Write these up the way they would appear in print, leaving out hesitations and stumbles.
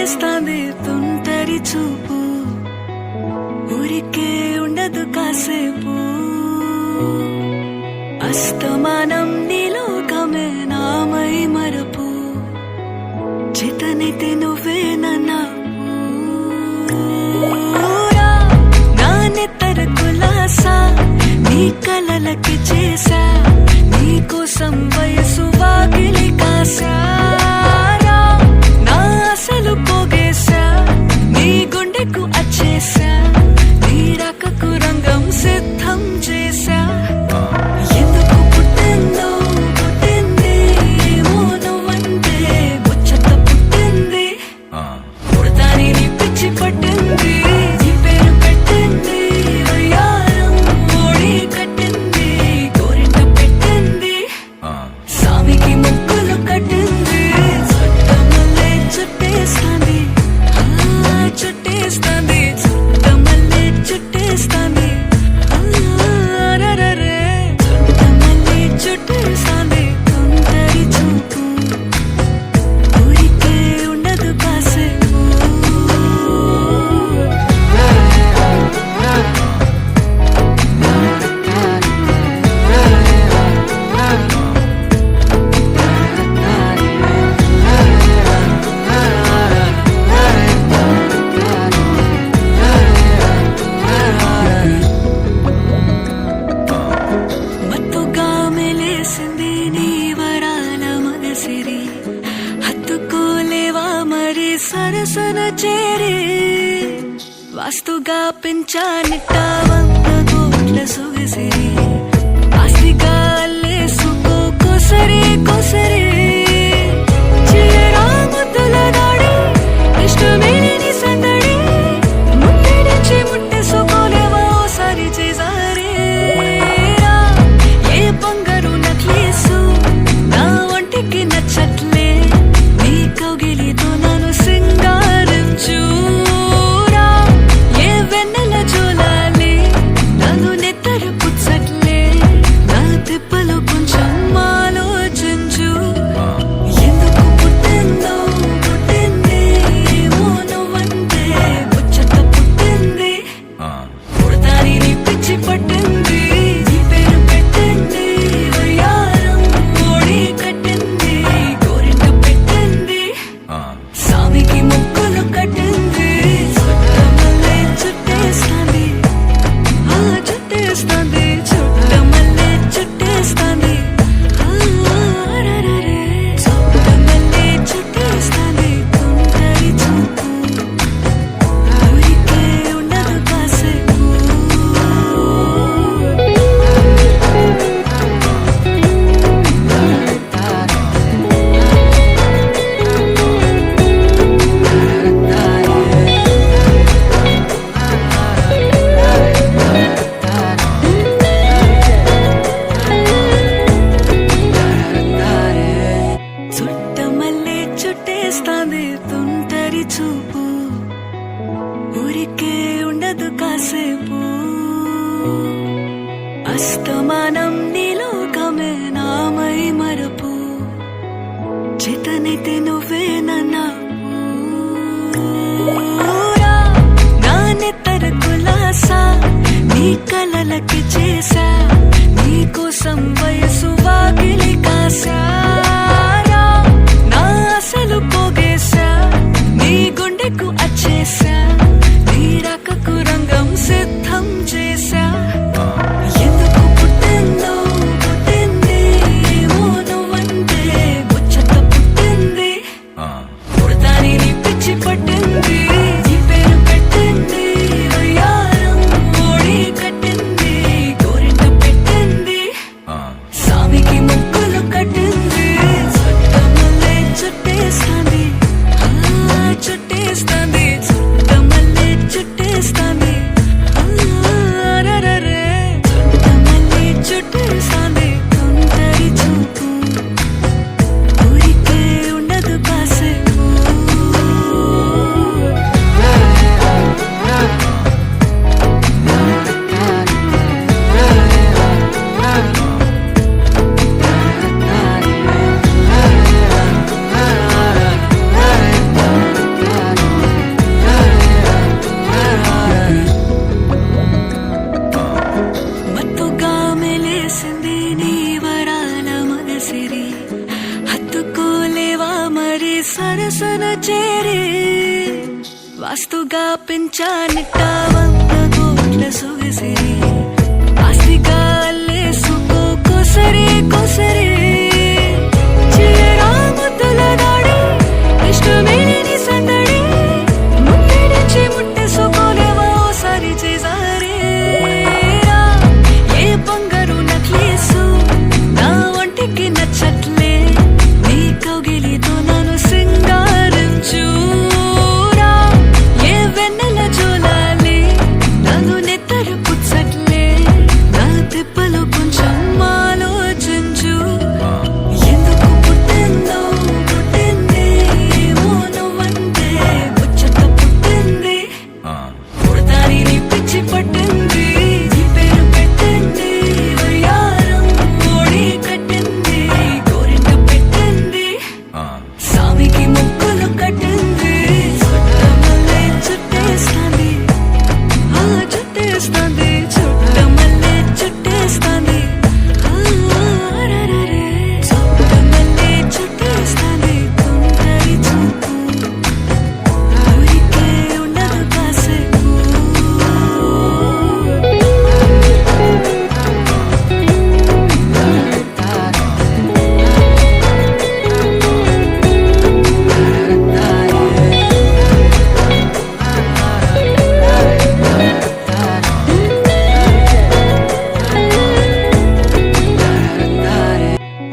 చుట్టేస్తాంది తుంటరి చూపు, ఊరికే ఉండదు కాసేపు. అస్తమానం నీలోకమే నామై మరపు, చేతనైతే నువ్వే నన్నా నానెత్తర కులాసా నీ కలలకి చేసా, నీకోసం వయసు వాకిలి కాసా, నా అసలు పోగేశా, నీ గుండెకు అచ్చేసా, నీ రాకకు రంగం సిద్ధం చేశా. ఎందుకు పుట్టిందో పుట్టింది, ఏమో నువ్వంటే ముచ్చట పుట్టింది, పుడతాని నీ పిచ్చి పట్టింది, నీ పేరు పెట్టింది, వయ్యారం ఓడి కట్టింది, గోరింట పెట్టింది, సామికి ముక్కులు కట్టింది, చుట్టమల్లే చుట్టేస్తాంది, చుట్టేస్తాంది, చుట్టమల్లే చుట్టేస్తాంది, రరరే చుట్టమల్లే చుట్టేస్తాంది తుంటరి చూపు, ఊరికే ఉండదు కాసేపు. మత్తుగా మెలేసింది నీ వరాల మగసిరి, హత్తుకోలేవా మరి సరసన చేరి, వాస్తుగా పెంచానిట్ట 100 కోట్ల సొగసిరి, ఆస్తిగా అల్లేసుకో కొసరి కొసరి, చేయరా ముద్దుల దాడి ఇష్టమేని సందడి, ముట్టడిచి ముట్టేసుకోలేవా ఓసారి చేసారి, ఏ బంగారు నక్లీసు నా ఒంటికి నచ్చట్లే, నీ కౌగిలితో నన్ను సింగారించురా, ఏ వెన్నెల జోలాలి నన్ను నెత్తరు పుచ్చట్లే, నా తిప్పలు కొంచెం ఆలోచించు. ఎందుకు పుట్టిందో పుట్టింది, ఏమో నువ్వంటే ముచ్చట పుట్టింది, పుడతాని నీ పిచ్చి పట్టింది, నీ పేరు పెట్టింది, వయ్యారం ఓడి కట్టింది, గోరింట పెట్టింది, సామికి ముక్కులు కట్టింది, చుట్టమల్లే చుట్టేస్తాంది, చుట్టేస్తాంది, చుట్టమల్లే చుట్టేస్తాంది, రరరే చుట్టమల్లే చుట్టేస్తాంది తుంటరి చూపు, ఊరికే ఉండదు కాసేపు. చుట్టమల్లే చుట్టేస్తాంది తుంటరి చూపు, ఊరికే ఉండదు కాసేపు. అస్తమానం నీలోకమే నామై మరపు, చేతనైతే నువ్వే నన్నా నానెత్తర కులాసా నీ కలలకి చేసా, నీకోసం వయసు వాకిలి కాసా, నా అసలు పోగేశా, నీ గుండెకు అచ్చేసా, నీ రాకకు రంగం సిద్ధం చేశా. ఎందుకు పుట్టిందో పుట్టింది, ఏమో నువ్వంటే ముచ్చట పుట్టింది, పుడతాని నీ పిచ్చి పట్టింది, నీ పేరు పెట్టింది, వయ్యారం ఓడి కట్టింది, ఊహించానిట్ట 100 కోట్ల సొగసిరి ఆస్తిగా అల్లేసుకో కొసరి కొసరి చిరరాముతుల దాడి ఇష్టమేని సందడి ముట్టిడిచి ముట్టేసుకోలేవా ఓసారి చేసారే ఏ బంగారు నక్లేసు నా ఒంటికి నచ్చట్లే నీ కౌగిలితో నన్ను సింగారించురా ఏ వెన్నెల జోలాలి నన్ను నెత్తరు పుచ్చట్లే నా తిప్పలు కొంచెం ఆలోచించు ఎందుకు పుట్టిందో పుట్టింది ఏమో నువ్వంటే ముచ్చట పుట్టింది పుడతాని నీ పిచ్చి పట్టింది నీ పేరు పెట్టింది వయ్యారం ఓడి కట్టింది గోరింట పెట్టింది సామికి ముక్కులు కట్టింది చుట్టమల్లే చుట్టేస్తాంది ఆ చుట్టేస్తాంది చుట్టమల్లే చుట్టేస్తాంది అరెరెరె. చుట్టమల్లే చుట్టేస్తాంది తుంటరి చూపు ఊరికే ఉండదు కాసేపు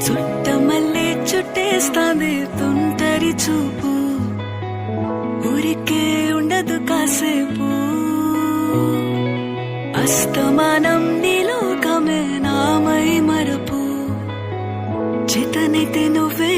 చుట్టమల్లే చుట్టేస్తాంది తుంటరి చూపు ఊరికే ఉండదు కాసేపు అస్తమానం నీలోకమే నామై మరపు చేతనైతే నువ్వే